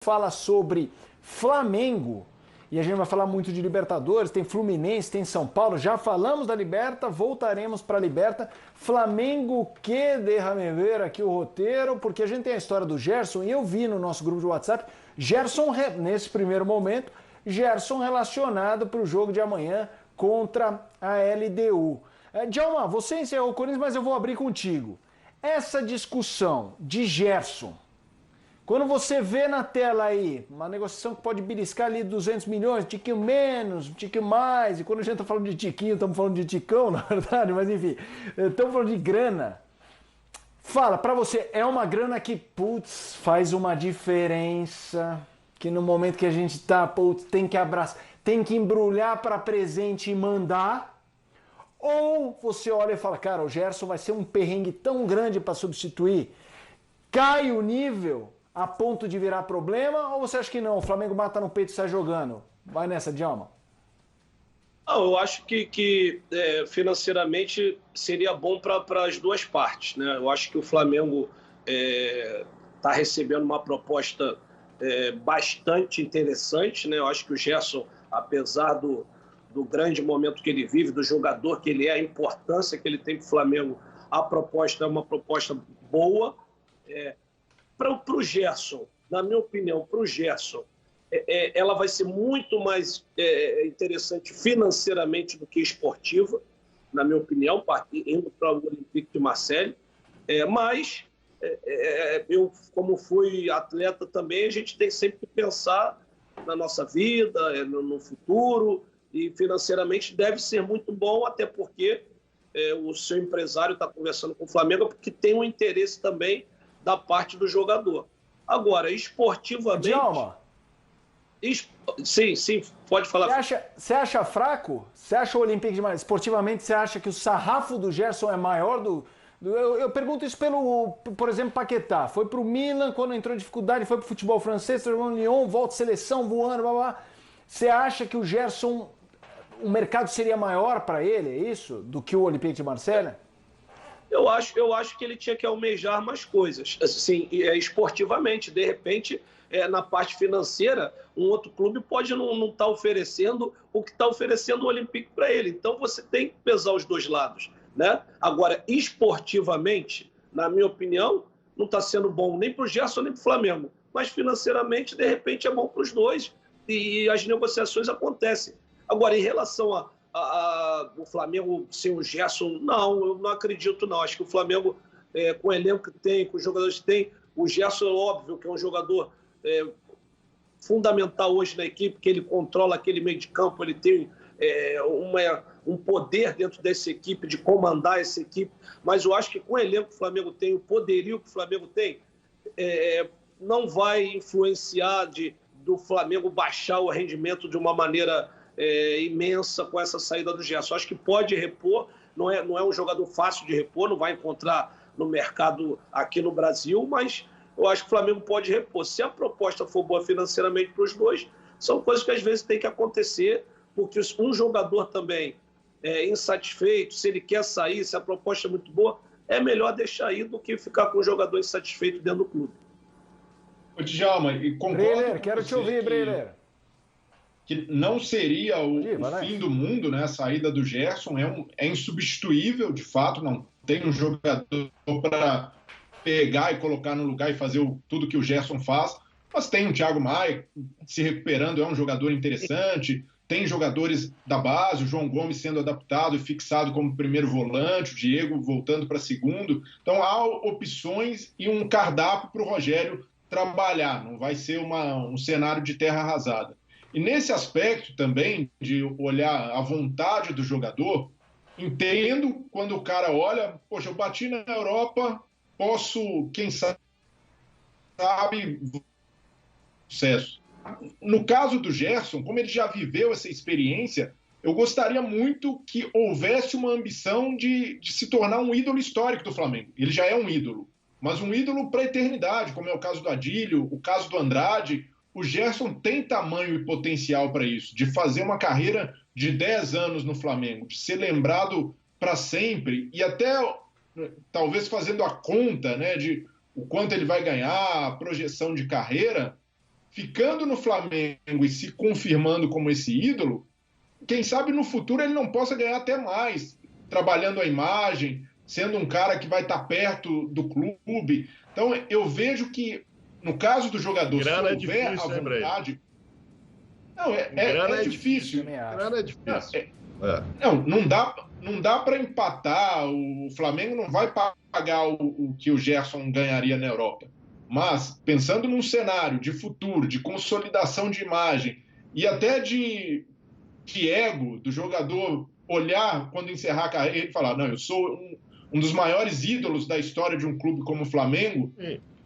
fala sobre Flamengo, e a gente vai falar muito de Libertadores, tem Fluminense, tem São Paulo, já falamos da Liberta, voltaremos para a Liberta. Flamengo que derrame ver aqui o roteiro, porque a gente tem a história do Gerson, e eu vi no nosso grupo de WhatsApp, Gerson, nesse primeiro momento, Gerson relacionado para o jogo de amanhã contra a LDU. Djalma, você encerrou o Corinthians, mas eu vou abrir contigo. Essa discussão de Gerson, quando você vê na tela aí uma negociação que pode beliscar ali 200 milhões, um tiquinho menos, um tiquinho mais, e quando a gente está falando de tiquinho, estamos falando de ticão, na verdade, mas enfim, estamos falando de grana. Fala, para você, é uma grana que, putz, faz uma diferença, que no momento que a gente está, putz, tem que abraçar, tem que embrulhar para presente e mandar, ou você olha e fala, cara, o Gerson vai ser um perrengue tão grande para substituir, cai o nível a ponto de virar problema, ou você acha que não? O Flamengo mata no peito e sai jogando? Vai nessa, Djalma. Eu acho que financeiramente seria bom para as duas partes, né? Eu acho que o Flamengo está recebendo uma proposta bastante interessante, né? Eu acho que o Gerson, apesar do grande momento que ele vive, do jogador que ele é, a importância que ele tem para o Flamengo, a proposta é uma proposta boa. Para o Gerson, na minha opinião, para o Gerson, ela vai ser muito mais interessante financeiramente do que esportiva, na minha opinião, indo para o Olympique de Marseille. Mas eu, como fui atleta também, a gente tem sempre que pensar na nossa vida, no futuro, e financeiramente deve ser muito bom, até porque o seu empresário está conversando com o Flamengo, porque tem um interesse também da parte do jogador. Agora, esportivamente... Djalma, Sim, pode falar. você acha fraco? Você acha o Olympique de Marseille? Esportivamente, você acha que o sarrafo do Gerson é maior eu pergunto isso por exemplo, Paquetá. Foi pro Milan, quando entrou em dificuldade, foi pro futebol francês, jogou no Lyon, volta seleção, voando, blá, blá. Você acha que o Gerson, o mercado seria maior para ele, é isso? Do que o Olympique de Marseille? Eu acho que ele tinha que almejar mais coisas, assim, esportivamente. De repente, na parte financeira, um outro clube pode não estar oferecendo o que está oferecendo o Olympique para ele. Então, você tem que pesar os dois lados, né? Agora, esportivamente, na minha opinião, não está sendo bom nem para o Gerson nem para o Flamengo. Mas, financeiramente, de repente, é bom para os dois e as negociações acontecem. Agora, em relação o Flamengo sem o Gerson, não, eu não acredito não. Acho que o Flamengo, com o elenco que tem, com os jogadores que tem, o Gerson é óbvio que é um jogador fundamental hoje na equipe, que ele controla aquele meio de campo, ele tem um poder dentro dessa equipe, de comandar essa equipe, mas eu acho que com o elenco que o Flamengo tem, o poderio que o Flamengo tem, não vai influenciar do Flamengo baixar o rendimento de uma maneira imensa com essa saída do Gerson. Acho que pode repor, não é um jogador fácil de repor, não vai encontrar no mercado aqui no Brasil, mas eu acho que o Flamengo pode repor. Se a proposta for boa financeiramente para os dois, são coisas que às vezes tem que acontecer, porque um jogador também insatisfeito, se ele quer sair, se a proposta é muito boa, é melhor deixar ir do que ficar com o jogador insatisfeito dentro do clube. Ô, Djalma, e concordo Breler, com quero você te ouvir, Breler. Que não seria o Vai. fim do mundo, né? A saída do Gerson é insubstituível, de fato, não tem um jogador para pegar e colocar no lugar e fazer tudo que o Gerson faz, mas tem o Thiago Maia se recuperando, é um jogador interessante, tem jogadores da base, o João Gomes sendo adaptado e fixado como primeiro volante, o Diego voltando para segundo, então há opções e um cardápio para o Rogério trabalhar, não vai ser um cenário de terra arrasada. E nesse aspecto também, de olhar a vontade do jogador, entendo quando o cara olha, poxa, eu bati na Europa, posso, quem sabe, sucesso. No caso do Gerson, como ele já viveu essa experiência, eu gostaria muito que houvesse uma ambição de se tornar um ídolo histórico do Flamengo. Ele já é um ídolo, mas um ídolo para a eternidade, como é o caso do Adílio, o caso do Andrade. O Gerson tem tamanho e potencial para isso, de fazer uma carreira de 10 anos no Flamengo, de ser lembrado para sempre e até talvez fazendo a conta, né, de o quanto ele vai ganhar, a projeção de carreira, ficando no Flamengo e se confirmando como esse ídolo, quem sabe no futuro ele não possa ganhar até mais, trabalhando a imagem, sendo um cara que vai estar perto do clube. Então, eu vejo que, no caso do jogador, se houver difícil, a vontade... Não, é difícil. Grana é difícil. Não dá para empatar. O Flamengo não vai pagar o que o Gerson ganharia na Europa. Mas, pensando num cenário de futuro, de consolidação de imagem e até de ego do jogador olhar quando encerrar a carreira e falar, não, eu sou um dos maiores ídolos da história de um clube como o Flamengo,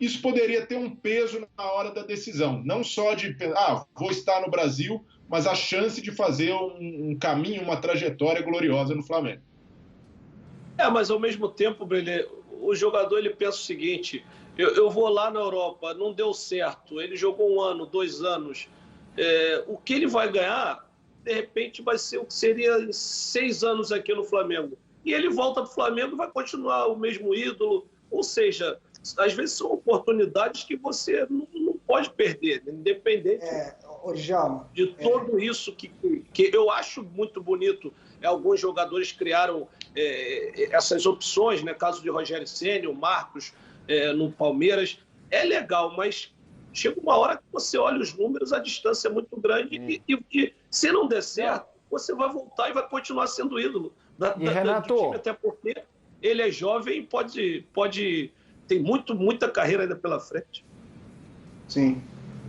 isso poderia ter um peso na hora da decisão. Não só de, vou estar no Brasil, mas a chance de fazer um caminho, uma trajetória gloriosa no Flamengo. Mas ao mesmo tempo, Brenê, o jogador ele pensa o seguinte, eu vou lá na Europa, não deu certo, ele jogou 1 ano, 2 anos, o que ele vai ganhar, de repente vai ser o que seria 6 anos aqui no Flamengo. E ele volta para o Flamengo e vai continuar o mesmo ídolo, ou seja, às vezes são oportunidades que você não pode perder, independente de tudo isso que eu acho muito bonito. Alguns jogadores criaram essas opções, né? Caso de Rogério Ceni, o Marcos no Palmeiras. É legal, mas chega uma hora que você olha os números, a distância é muito grande e se não der certo, você vai voltar e vai continuar sendo ídolo do time, até porque ele é jovem e tem muita carreira ainda pela frente. Sim.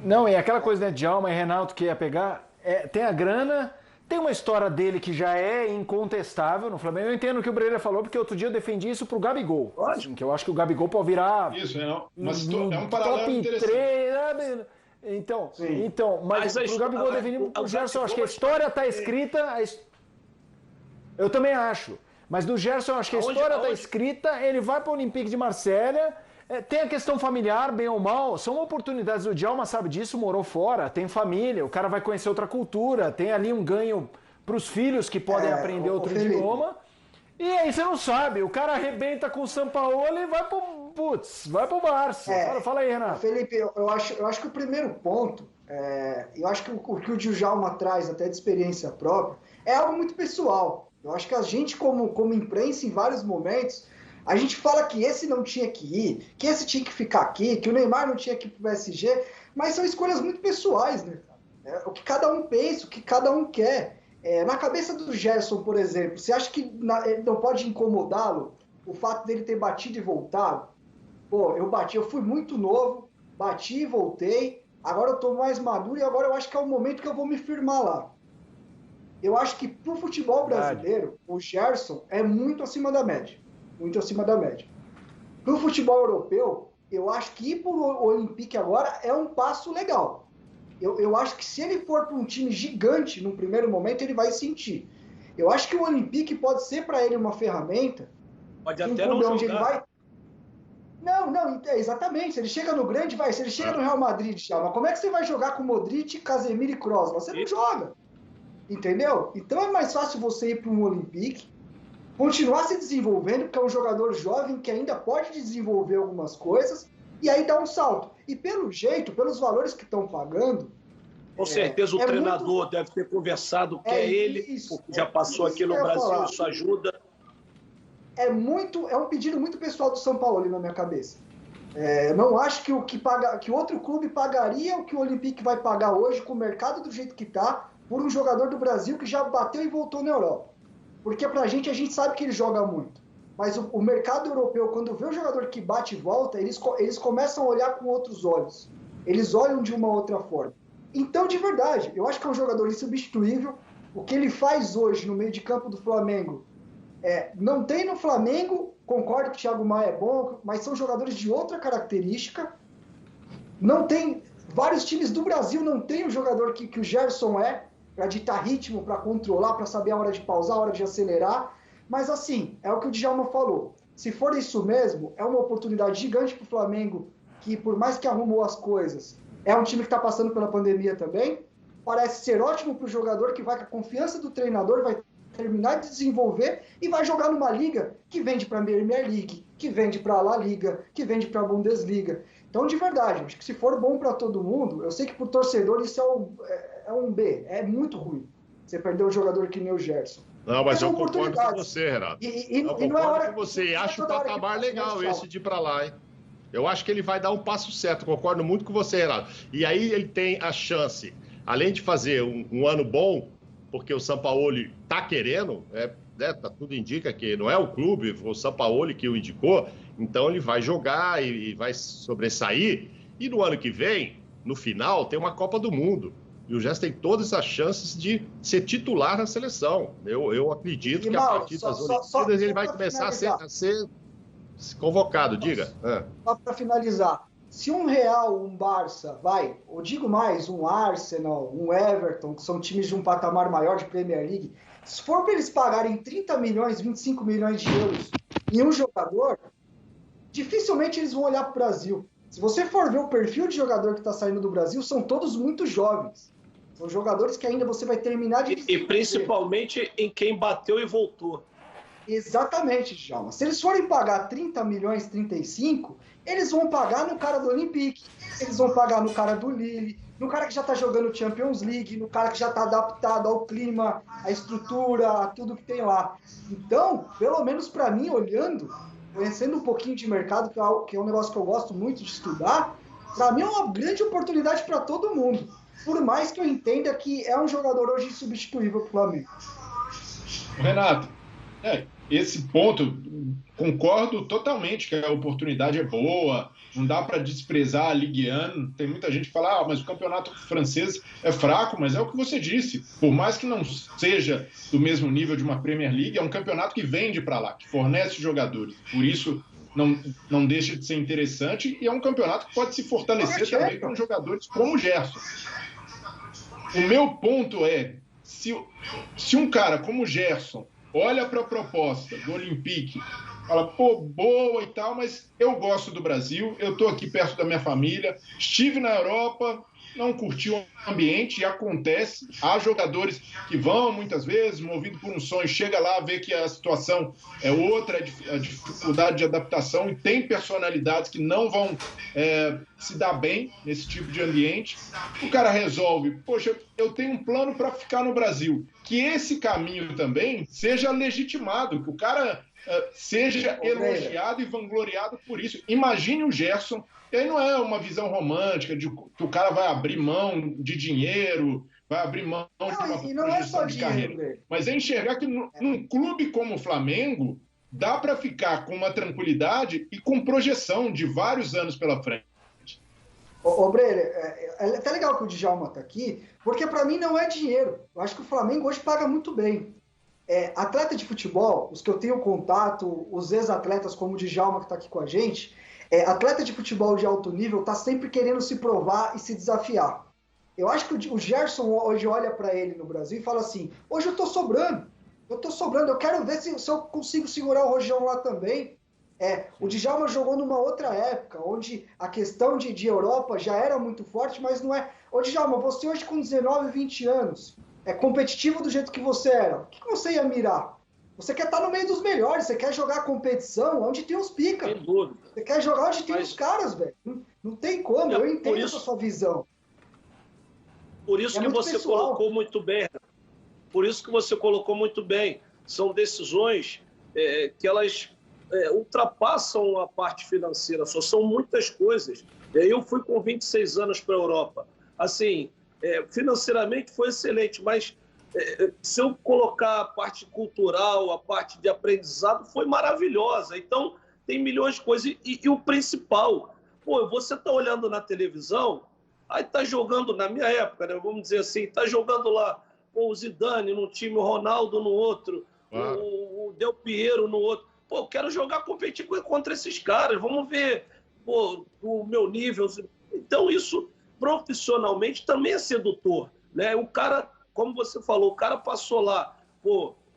Não, e aquela coisa, né, Djalma e Renato que ia pegar, tem a grana, tem uma história dele que já é incontestável no Flamengo. Eu entendo o que o Breira falou, porque outro dia eu defendi isso pro Gabigol. Assim, que eu acho que o Gabigol pode virar... Isso, mas é um paralelo interessante. 3, então, mas pro Gabigol eu defendi pro Gerson, eu acho que a história tá escrita... Eu também acho. Mas do Gerson, eu acho que a história está escrita, ele vai para o Olympique de Marselha, tem a questão familiar, bem ou mal, são oportunidades, o Djalma sabe disso, morou fora, tem família, o cara vai conhecer outra cultura, tem ali um ganho para os filhos que podem aprender outro idioma, e aí você não sabe, o cara arrebenta com o Sampaoli e vai pro Barça. Fala aí, Renato. Felipe, eu acho que o primeiro ponto, eu acho que o que o Djalma traz até de experiência própria, é algo muito pessoal. Eu acho que a gente, como imprensa, em vários momentos, a gente fala que esse não tinha que ir, que esse tinha que ficar aqui, que o Neymar não tinha que ir pro PSG, mas são escolhas muito pessoais, né? O que cada um pensa, o que cada um quer. Na cabeça do Gerson, por exemplo, você acha que não pode incomodá-lo o fato dele ter batido e voltado? Pô, eu fui muito novo, bati e voltei, agora eu tô mais maduro e agora eu acho que é o momento que eu vou me firmar lá. Eu acho que pro futebol brasileiro, o Gerson é muito acima da média. Muito acima da média. Pro futebol europeu, eu acho que ir pro Olympique agora é um passo legal. Eu acho que se ele for para um time gigante no primeiro momento, ele vai sentir. Eu acho que o Olympique pode ser para ele uma ferramenta. Pode até não jogar. Ele vai... Não, exatamente. Se ele chega no grande, vai. Se ele chega no Real Madrid, chama. Como é que você vai jogar com Modric, Casemiro e Kroos? Você não joga. Entendeu? Então é mais fácil você ir para um Olympique, continuar se desenvolvendo, porque é um jogador jovem que ainda pode desenvolver algumas coisas, e aí dar um salto. E pelo jeito, pelos valores que estão pagando... Com certeza o treinador deve ter conversado que ele, porque já passou aqui no Brasil, isso ajuda. É um pedido muito pessoal do São Paulo ali na minha cabeça. Não acho que outro clube pagaria o que o Olympique vai pagar hoje, com o mercado do jeito que está, por um jogador do Brasil que já bateu e voltou na Europa. Porque a gente sabe que ele joga muito. Mas o mercado europeu, quando vê o jogador que bate e volta, eles começam a olhar com outros olhos. Eles olham de uma outra forma. Então, de verdade, eu acho que é um jogador insubstituível. O que ele faz hoje no meio de campo do Flamengo, não tem no Flamengo, concordo que o Thiago Maia é bom, mas são jogadores de outra característica. Não tem... Vários times do Brasil não tem o jogador que o Gerson para ditar ritmo, para controlar, para saber a hora de pausar, a hora de acelerar. Mas assim, é o que o Djalma falou. Se for isso mesmo, é uma oportunidade gigante para o Flamengo, que por mais que arrumou as coisas, é um time que está passando pela pandemia também. Parece ser ótimo para o jogador que vai com a confiança do treinador, vai terminar de desenvolver e vai jogar numa liga que vende para a Premier League, que vende para a La Liga, que vende para a Bundesliga. Então, de verdade, acho que se for bom para todo mundo, eu sei que para o torcedor isso é um B, é muito ruim. Você perder um jogador que nem o Gerson. Não, mas eu concordo com você, Renato. Eu concordo com você e acho o patamar legal esse de ir para lá, hein? Eu acho que ele vai dar um passo certo, concordo muito com você, Renato. E aí ele tem a chance, além de fazer um ano bom, porque o Sampaoli está querendo, tudo indica que não é o clube, foi o Sampaoli que o indicou, então ele vai jogar e vai sobressair. E no ano que vem, no final, tem uma Copa do Mundo. E o Gerson tem todas as chances de ser titular na seleção. Eu acredito que a partir das Olimpíadas ele vai começar a ser convocado. Diga. Só para finalizar. Se um Real, um Barça, ou digo mais, um Arsenal, um Everton, que são times de um patamar maior de Premier League, se for para eles pagarem 30 milhões, 25 milhões de euros em um jogador, dificilmente eles vão olhar para o Brasil. Se você for ver o perfil de jogador que está saindo do Brasil, são todos muito jovens. São jogadores que ainda você vai terminar de... E principalmente em quem bateu e voltou. Exatamente, Djalma. Se eles forem pagar 30 milhões, 35, eles vão pagar no cara do Olympique, eles vão pagar no cara do Lille, no cara que já está jogando Champions League, no cara que já está adaptado ao clima, à estrutura, a tudo que tem lá. Então, pelo menos para mim, olhando, conhecendo um pouquinho de mercado, que é um negócio que eu gosto muito de estudar, para mim é uma grande oportunidade para todo mundo. Por mais que eu entenda que é um jogador hoje insubstituível para o Flamengo. Renato, esse ponto, concordo totalmente que a oportunidade é boa, não dá para desprezar a Ligue 1. Tem muita gente que fala, mas o campeonato francês é fraco, mas é o que você disse. Por mais que não seja do mesmo nível de uma Premier League, é um campeonato que vende para lá, que fornece jogadores. Por isso, não deixa de ser interessante e é um campeonato que pode se fortalecer também com jogadores como o Gerson. O meu ponto é, se um cara como o Gerson olha para a proposta do Olympique, fala, boa e tal, mas eu gosto do Brasil, eu estou aqui perto da minha família, estive na Europa, não curti o ambiente, e acontece, há jogadores que vão muitas vezes, movido por um sonho, chega lá, vê que a situação é outra, a dificuldade de adaptação, e tem personalidades que não vão se dar bem nesse tipo de ambiente. O cara resolve, poxa, eu tenho um plano para ficar no Brasil, que esse caminho também seja legitimado, que o cara seja elogiado e vangloriado por isso. Imagine o Gerson. E aí não é uma visão romântica de que o cara vai abrir mão de dinheiro, vai abrir mão de uma projeção de carreira. Mas é enxergar que num clube como o Flamengo, dá para ficar com uma tranquilidade e com projeção de vários anos pela frente. Ô Breyer, é até legal que o Djalma está aqui, porque para mim não é dinheiro. Eu acho que o Flamengo hoje paga muito bem. Atleta de futebol, os que eu tenho contato, os ex-atletas como o Djalma que está aqui com a gente... atleta de futebol de alto nível está sempre querendo se provar e se desafiar. Eu acho que o Gerson hoje olha para ele no Brasil e fala assim, hoje eu estou sobrando, eu quero ver se eu consigo segurar o Rojão lá também. O Djalma jogou numa outra época, onde a questão de Europa já era muito forte, mas não é... Ô Djalma, você hoje com 19, 20 anos, competitivo do jeito que você era, o que você ia mirar? Você quer estar no meio dos melhores, você quer jogar a competição onde tem os pica. Sem dúvida. Você quer jogar onde tem os caras, velho. Não tem como, eu entendo essa sua visão. Por isso que você colocou muito bem. Por isso que você colocou muito bem. São decisões que elas ultrapassam a parte financeira. Só são muitas coisas. Eu fui com 26 anos para a Europa. Assim, financeiramente foi excelente, mas... se eu colocar a parte cultural, a parte de aprendizado, foi maravilhosa. Então, tem milhões de coisas. E o principal, você está olhando na televisão, aí está jogando, na minha época, né, vamos dizer assim, está jogando lá o Zidane num time, o Ronaldo no outro, o Del Piero no outro. Eu quero competir contra esses caras, vamos ver o meu nível. Então, isso, profissionalmente, também é sedutor, né? O cara... Como você falou, o cara passou lá,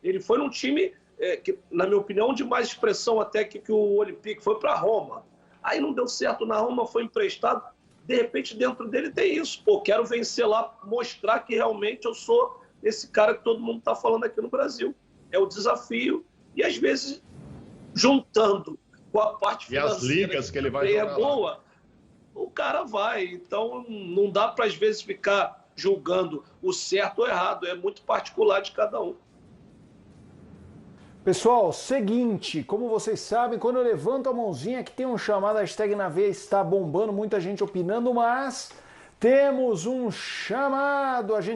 ele foi num time que, na minha opinião, de mais expressão até que o Olympique, foi para Roma. Aí não deu certo na Roma, foi emprestado. De repente, dentro dele tem isso. Quero vencer lá, mostrar que realmente eu sou esse cara que todo mundo está falando aqui no Brasil. É o desafio. E, às vezes, juntando com a parte financeira, e as ligas que ele vai jogar boa, o cara vai. Então, não dá para, às vezes, ficar julgando o certo ou errado. É muito particular de cada um. Pessoal, seguinte, como vocês sabem, quando eu levanto a mãozinha que tem um chamado, a hashtag na veia está bombando, muita gente opinando, mas temos um chamado. A gente